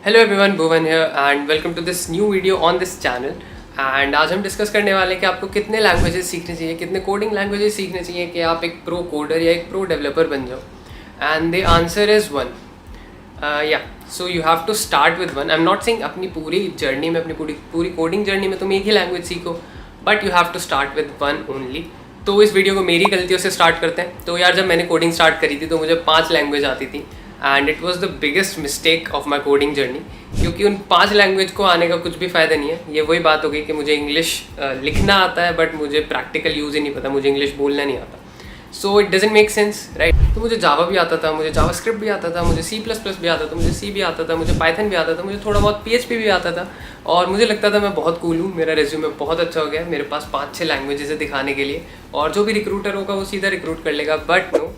Hello everyone, Bhuvan here and welcome to this new video on this channel. And आज हम discuss करने वाले हैं कि आपको कितने लैंग्वेजेस सीखने चाहिए, कितने कोडिंग लैंग्वेजेस सीखने चाहिए कि आप एक प्रो कोडर या एक प्रो डेवलपर बन जाओ। And the answer is one. या so you have to start with one. I am not saying अपनी पूरी जर्नी में, अपनी पूरी कोडिंग जर्नी में तुम एक ही लैंग्वेज सीखो, but you have to start with one only. तो इस वीडियो को मेरी गलतियों से स्टार्ट करते हैं। तो यार, जब मैंने कोडिंग स्टार्ट करी थी तो मुझे 5 लैंग्वेज आती थी and it was the biggest mistake of my coding journey, क्योंकि उन 5 लैंग्वेज को आने का कुछ भी फ़ायदा नहीं है। ये वही बात हो गई कि मुझे इंग्लिश लिखना आता है बट मुझे प्रैक्टिकल यूज़ ही नहीं पता, मुझे इंग्लिश बोलना नहीं आता। So it doesn't make sense, right. तो मुझे जावा भी आता था, मुझे जावा स्क्रिप्ट भी आता था, मुझे C++ भी आता था, मुझे सी भी आता था, मुझे पाइथन भी आता था, मुझे थोड़ा बहुत PHP भी आता था। और मुझे लगता था मैं बहुत कूल हूँ, मेरा रेज्यूमे बहुत अच्छा हो गया, मेरे पास 5-6 लैंग्वेजेस है दिखाने के लिए, और जो भी रिक्रूटर होगा वो सीधा रिक्रूट कर लेगा। But no,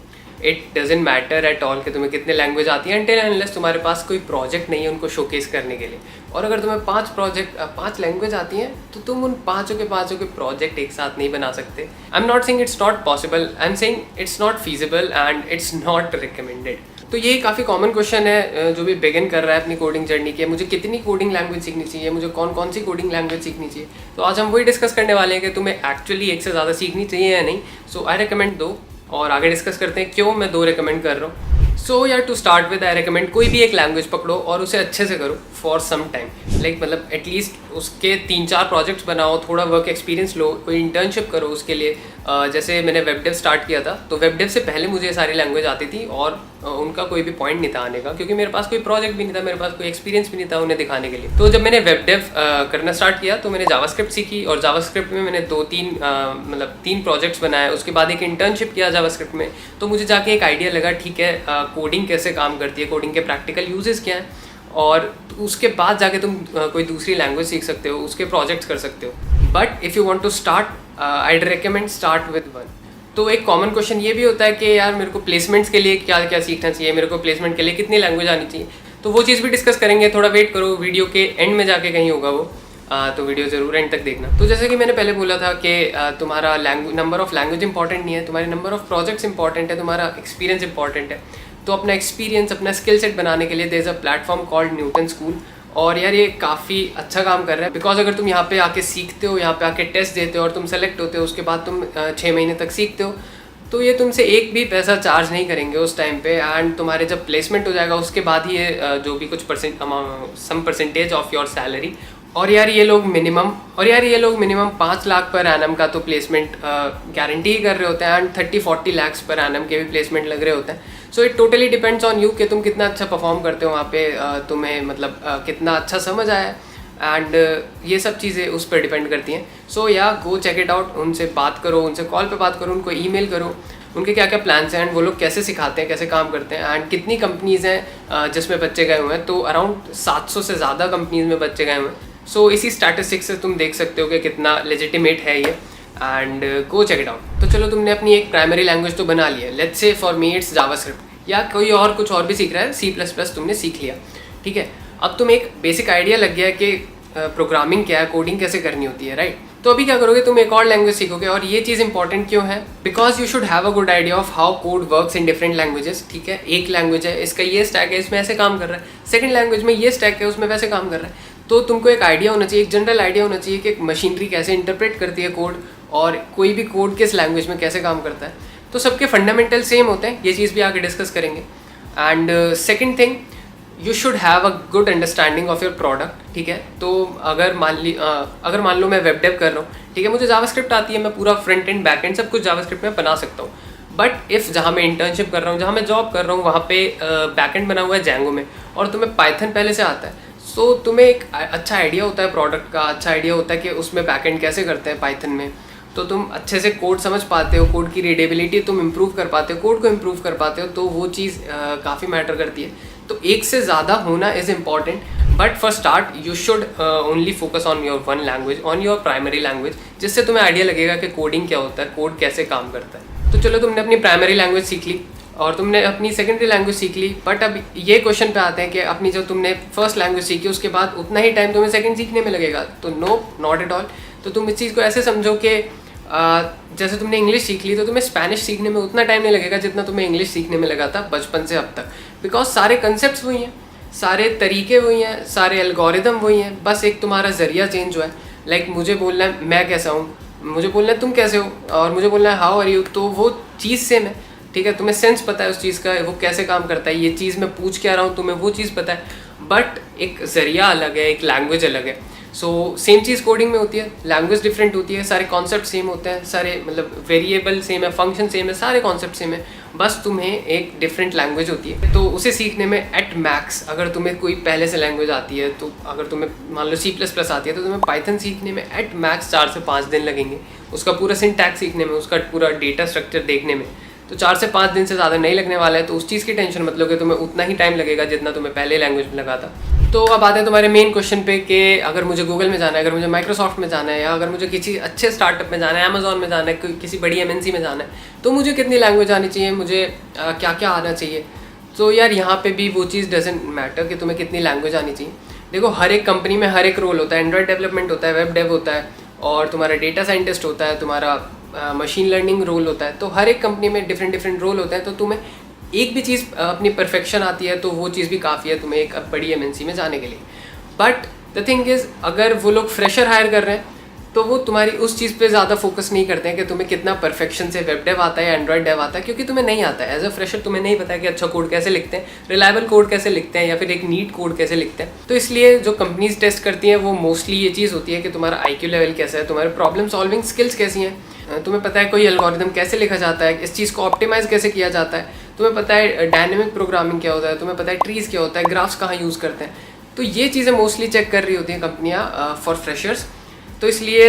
it doesn't matter at all कि तुम्हें कितने लैंग्वेज आती है until and unless तुम्हारे पास कोई प्रोजेक्ट नहीं है उनको शोकेस करने के लिए। और अगर तुम्हें 5 लैंग्वेज आती हैं तो तुम उन पाँचों के प्रोजेक्ट एक साथ नहीं बना सकते। आई am not saying it's not possible, I am saying it's not feasible and it's not recommended. तो ये काफ़ी कॉमन क्वेश्चन है जो भी बिगिन कर रहा है अपनी कोडिंग जर्नी के, मुझे कितनी कोडिंग लैंग्वेज सीखनी चाहिए, मुझे कौन सी कोडिंग लैंग्वेज सीखनी चाहिए। तो आज हम वही डिस्कस करने वाले हैं कि तुम्हें एक्चुअली एक से ज़्यादा सीखनी चाहिए या नहीं। सो आई रिकमेंड 2, और आगे डिस्कस करते हैं क्यों मैं 2 रिकमेंड कर रहा हूँ। सो यार, to start with I recommend कोई भी एक लैंग्वेज पकड़ो और उसे अच्छे से करो फॉर सम टाइम। लाइक मतलब एटलीस्ट उसके 3-4 प्रोजेक्ट्स बनाओ, थोड़ा वर्क एक्सपीरियंस लो, कोई इंटर्नशिप करो उसके लिए। जैसे मैंने वेब डेव स्टार्ट किया था तो वेब डेव से पहले मुझे ये सारी लैंग्वेज आती थी और उनका कोई भी पॉइंट नहीं था आने का, क्योंकि मेरे पास कोई प्रोजेक्ट भी नहीं था, मेरे पास कोई एक्सपीरियंस भी नहीं था उन्हें दिखाने के लिए। तो जब मैंने वेब डेव करना स्टार्ट किया तो मैंने जावास्क्रिप्ट सीखी, और जावास्क्रिप्ट में मैंने 3 प्रोजेक्ट्स बनाए, उसके बाद एक इंटर्नशिप किया जावास्क्रिप्ट में। तो मुझे जाके एक आइडिया लगा, ठीक है कोडिंग कैसे काम करती है, कोडिंग के प्रैक्टिकल यूजेस क्या हैं, और उसके बाद जाके तुम कोई दूसरी लैंग्वेज सीख सकते हो, उसके प्रोजेक्ट्स कर सकते हो। But if you want to start I recommend start with one. तो एक कॉमन क्वेश्चन ये भी होता है कि यार मेरे को प्लेसमेंट्स के लिए क्या क्या सीखना चाहिए, मेरे को प्लेसमेंट के लिए कितनी लैंग्वेज आनी चाहिए। तो वो चीज़ भी डिस्कस करेंगे, थोड़ा वेट करो, वीडियो के एंड में जाके कहीं होगा वो। तो वीडियो ज़रूर एंड तक देखना। तो जैसे कि मैंने पहले बोला था कि तुम्हारा नंबर ऑफ लैंग्वेज इंपॉर्टेंट नहीं है, तुम्हारे नंबर ऑफ प्रोजेक्ट्स इंपॉर्टेंट है, तुम्हारा एक्सपीरियंस इंपॉर्टेंट है। तो अपना एक्सपीरियंस, अपना स्किल सेट बनाने के लिए there is a platform called Newton School. और यार ये काफ़ी अच्छा काम कर रहा है, बिकॉज अगर तुम यहाँ पे आके सीखते हो, यहाँ पे आके टेस्ट देते हो और तुम सेलेक्ट होते हो, उसके बाद तुम 6 महीने तक सीखते हो, तो ये तुमसे एक भी पैसा चार्ज नहीं करेंगे उस टाइम पे। एंड तुम्हारे जब प्लेसमेंट हो जाएगा उसके बाद ही ये जो भी कुछ some percentage of your salary. और यार ये लोग मिनिमम 5 लाख पर एनम का तो प्लेसमेंट गारंटी ही कर रहे होते हैं, एंड 30-40 लाख पर एनम के भी प्लेसमेंट लग रहे होते हैं। So it totally depends on you कि तुम कितना अच्छा परफॉर्म करते हो वहाँ पे, तुम्हें मतलब कितना अच्छा समझ आया, एंड ये सब चीज़ें उस पर डिपेंड करती हैं। सो या गो चेक इट आउट, उनसे बात करो, उनसे कॉल पे बात करो, उनको ईमेल करो, उनके क्या क्या प्लान्स हैं एंड वो लोग कैसे सिखाते हैं, कैसे काम करते हैं, एंड कितनी कंपनीज़ हैं जिसमें बच्चे गए हुए हैं। तो अराउंड 700 से ज़्यादा कंपनीज़ में बच्चे गए हुए हैं। सो इसी स्टैटिस्टिक्स से तुम देख सकते हो कि कितना लेजिटिमेट है ये, and go check it out. तो चलो, तुमने अपनी एक प्राइमरी लैंग्वेज तो बना ली है, let's say for me it's JavaScript, या कोई और कुछ और भी सीख रहा है, C++ तुमने सीख लिया, ठीक है। अब तुम्हें एक बेसिक आइडिया लग गया है कि प्रोग्रामिंग क्या है, कोडिंग कैसे करनी होती है, राइट। तो अभी क्या करोगे, तुम एक और लैंग्वेज सीखोगे। और ये चीज़ इंपॉर्टेंट क्यों है, because you should have a good idea of how code works in different languages, ठीक है। एक लैंग्वेज है, इसका ये स्टैक है, इसमें ऐसे काम कर रहा है, सेकंड लैंग्वेज में ये स्टैक है, उसमें वैसे काम कर रहा है। तो तुमको एक आइडिया होना चाहिए, एक जनरल आइडिया होना चाहिए कि मशीनरी कैसे इंटरप्रेट करती है कोड, और कोई भी कोड किस लैंग्वेज में कैसे काम करता है। तो सबके फंडामेंटल सेम होते हैं, ये चीज़ भी आगे डिस्कस करेंगे। And second thing, you should have a good understanding of your product, ठीक है। तो अगर मान लो मैं वेब डेव कर रहा हूँ, ठीक है, मुझे जावास्क्रिप्ट आती है, मैं पूरा फ्रंट एंड बैक एंड सब कुछ जावास्क्रिप्ट में बना सकता हूँ। बट इफ़ जहाँ मैं इंटर्नशिप कर रहा हूँ, जहाँ मैं जॉब कर रहा हूँ, वहाँ पे बैक एंड बना हुआ है जैंगो में, और तुम्हें पाइथन पहले से आता है, सो तुम्हें एक अच्छा आइडिया होता है प्रोडक्ट का, अच्छा आइडिया होता है कि उसमें बैक एंड कैसे करते हैं पाइथन में। तो तुम अच्छे से कोड समझ पाते हो, कोड की रीडेबिलिटी तुम इम्प्रूव कर पाते हो, कोड को इम्प्रूव कर पाते हो, तो वो चीज़ काफ़ी मैटर करती है। तो एक से ज़्यादा होना is important, but for start you should only focus on your one language, on your primary language, जिससे तुम्हें आइडिया लगेगा कि कोडिंग क्या होता है, कोड कैसे काम करता है। तो चलो, तुमने अपनी प्राइमरी लैंग्वेज सीख ली और तुमने अपनी सेकेंडरी लैंग्वेज सीख ली, बट अब ये क्वेश्चन पे आते हैं कि अपनी जो तुमने फर्स्ट लैंग्वेज सीखी उसके बाद उतना ही टाइम तुम्हें सेकेंड सीखने में लगेगा। तो नो, नॉट एट ऑल। तो तुम इस चीज़ को ऐसे समझो कि जैसे तुमने इंग्लिश सीख ली, तो तुम्हें स्पेनिश सीखने में उतना टाइम नहीं लगेगा जितना तुम्हें इंग्लिश सीखने में लगा था बचपन से अब तक, बिकॉज सारे कंसेप्ट वही हैं, सारे तरीके वही हैं, सारे एल्गोरिदम वही हैं, बस एक तुम्हारा ज़रिया चेंज हुआ है। लाइक मुझे बोलना है मैं कैसा हूँ, मुझे बोलना है तुम कैसे हो, और मुझे बोलना है हाउ आर यू, तो वो चीज़ सेम है। ठीक है, तुम्हें सेंस पता है उस चीज़ का, वो कैसे काम करता है, ये चीज़ मैं पूछ क्या रहा हूँ, तुम्हें वो चीज़ पता है, बट एक ज़रिया अलग है, एक लैंग्वेज अलग है। सो सेम चीज़ कोडिंग में होती है, लैंग्वेज डिफरेंट होती है, सारे कॉन्सेप्ट सेम होते हैं, सारे मतलब वेरिएबल सेम है, फंक्शन सेम है, सारे कॉन्सेप्ट सेम है, बस तुम्हें एक डिफरेंट लैंग्वेज होती है। तो उसे सीखने में एट मैक्स अगर तुम्हें कोई पहले से लैंग्वेज आती है, तो अगर तुम्हें मान लो C++ आती है, तो तुम्हें पाइथन सीखने में एट मैक्स 4 से 5 दिन लगेंगे, उसका पूरा सिंटैक्स सीखने में, उसका पूरा डेटा स्ट्रक्चर देखने में। तो 4 से 5 दिन से ज़्यादा नहीं लगने वाला है, तो उस चीज़ की टेंशन मत लो कि तुम्हें उतना ही टाइम लगेगा जितना तुम्हें पहले लैंग्वेज में लगा था। तो अब आते हैं तुम्हारे मेन क्वेश्चन पे कि अगर मुझे गूगल में जाना है, अगर मुझे माइक्रोसॉफ्ट में जाना है, या अगर मुझे किसी अच्छे स्टार्टअप में जाना है, अमेजोन में जाना है, किसी बड़ी MNC में जाना है, तो मुझे कितनी लैंग्वेज आनी चाहिए, मुझे क्या क्या आना चाहिए। तो यार यहाँ पे भी वो चीज़ डजेंट मैटर कि तुम्हें कितनी लैंग्वेज आनी चाहिए। देखो हर एक कंपनी में हर एक रोल होता है, एंड्रॉयड डेवलपमेंट होता है, वेब डेव होता है, और तुम्हारा डेटा साइंटिस्ट होता है, तुम्हारा मशीन लर्निंग रोल होता है। तो हर एक कंपनी में डिफरेंट डिफरेंट रोल होता है। तो तुम्हें एक भी चीज़ अपनी परफेक्शन आती है तो वो चीज़ भी काफ़ी है तुम्हें एक बड़ी MNC में जाने के लिए। बट द थिंग इज़, अगर वो लोग फ्रेशर हायर कर रहे हैं तो वो तुम्हारी उस चीज़ पे ज़्यादा फोकस नहीं करते हैं कि तुम्हें कितना परफेक्शन से वेब डेव आता है या एंड्रॉयड डेव आता है, क्योंकि तुम्हें नहीं आता है। एज अ फ्रेशर तुम्हें नहीं पता है कि अच्छा कोड कैसे लिखते हैं, रिलायबल कोड कैसे लिखते हैं, या फिर एक नीट कोड कैसे लिखते हैं। तो इसलिए जो कंपनीज टेस्ट करती हैं वो मोस्टली ये चीज़ होती है कि तुम्हारा IQ लेवल कैसा है, तुम्हारे प्रॉब्लम सॉल्विंग स्किल्स कैसी हैं, तुम्हें पता है कोई एल्गोरिदम कैसे लिखा जाता है, इस चीज़ को ऑप्टिमाइज़ कैसे किया जाता है, तुम्हें पता है डायनेमिक प्रोग्रामिंग क्या होता है, तुम्हें पता है ट्रीज़ क्या होता है, ग्राफ्स कहाँ यूज़ करते हैं। तो ये चीज़ें मोस्टली चेक कर रही होती हैं कंपनियाँ फॉर फ्रेशर्स। तो इसलिए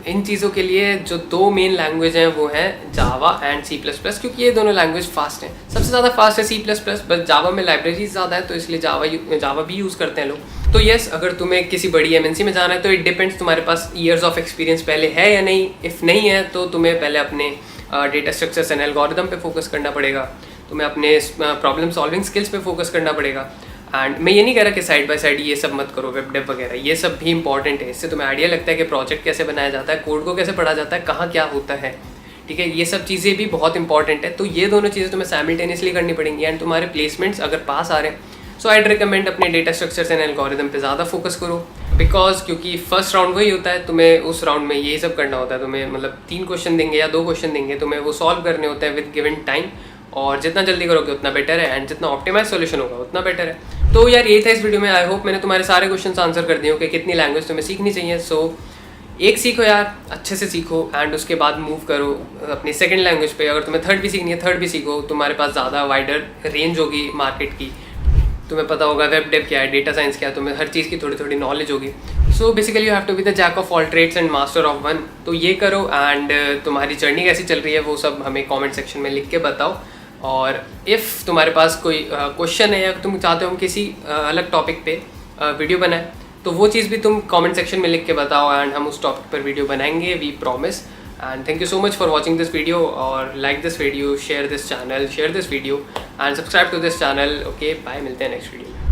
इन चीज़ों के लिए जो 2 मेन लैंग्वेज हैं वो हैं जावा एंड C++, क्योंकि ये दोनों लैंग्वेज फास्ट हैं। सबसे ज़्यादा फास्ट है C++, बस जावा में लाइब्रेरीज ज़्यादा है, तो इसलिए जावा भी यूज़ करते हैं लोग। तो येस, अगर तुम्हें किसी बड़ी MNC में जाना है तो इट डिपेंड्स तुम्हारे पास ईयर्स ऑफ एक्सपीरियंस पहले है या नहीं। इफ़ नहीं है तो तुम्हें पहले अपने डेटा स्ट्रक्चर्स एंड एल्गोरिदम पे फोकस करना पड़ेगा, तुम्हें अपने प्रॉब्लम सॉल्विंग स्किल्स पे फोकस करना पड़ेगा। एंड मैं ये नहीं कह रहा कि साइड बाय साइड ये सब मत करो, वेब डेव वगैरह, ये सब भी इंपॉर्टेंट है। इससे तुम्हें आइडिया लगता है कि प्रोजेक्ट कैसे बनाया जाता है, कोड को कैसे पढ़ा जाता है, कहाँ क्या होता है। ठीक है, ये सब चीज़ें भी बहुत इंपॉर्टेंट है। तो ये दोनों चीज़ें तुम्हें साइमल्टेनियसली करनी पड़ेंगी। एंड तुम्हारे प्लेसमेंट्स अगर पास आ रहे हैं, सो आईड रिकमेंड अपने डेटा स्ट्रक्चर्स एंड एल्गोरिदम पे ज़्यादा फोकस करो, बिकॉज क्योंकि फर्स्ट राउंड वही होता है, तुम्हें उस राउंड में यही सब करना होता है। तुम्हें मतलब 3 क्वेश्चन देंगे या 2 क्वेश्चन देंगे, तुम्हें वो सॉल्व करने होते हैं विद गिवन टाइम, और जितना जल्दी करोगे उतना बेटर है, एंड जितना ऑप्टिमाइज सॉल्यूशन होगा उतना बेटर है। तो यार यही था इस वीडियो में। आई होप मैंने तुम्हारे सारे क्वेश्चंस आंसर कर दिए हो कि कितनी लैंग्वेज तुम्हें सीखनी चाहिए। सो एक सीखो यार, अच्छे से सीखो, एंड उसके बाद मूव करो अपनी सेकंड लैंग्वेज पे। अगर तुम्हें थर्ड भी सीखनी है, थर्ड भी सीखो, तुम्हारे पास ज़्यादा वाइडर रेंज होगी मार्केट की, तुम्हें पता होगा वेब डेव क्या है, डेटा साइंस क्या है, तुम्हें हर चीज़ की थोड़ी थोड़ी नॉलेज होगी। So basically you have to be the jack of all trades and master of one. तो ये करो, एंड तुम्हारी जर्नी कैसी चल रही है वो सब हमें कमेंट सेक्शन में लिख के बताओ। और इफ़ तुम्हारे पास कोई क्वेश्चन है या तुम चाहते हो हम किसी अलग टॉपिक पे वीडियो बनाएं, तो वो चीज़ भी तुम कमेंट सेक्शन में लिख के बताओ, एंड हम उस टॉपिक पर वीडियो बनाएंगे, we promise. And thank you so much for watching this video, और like this video, share this channel, share this video, and subscribe to this channel. Okay bye, मिलते हैं नेक्स्ट वीडियो में।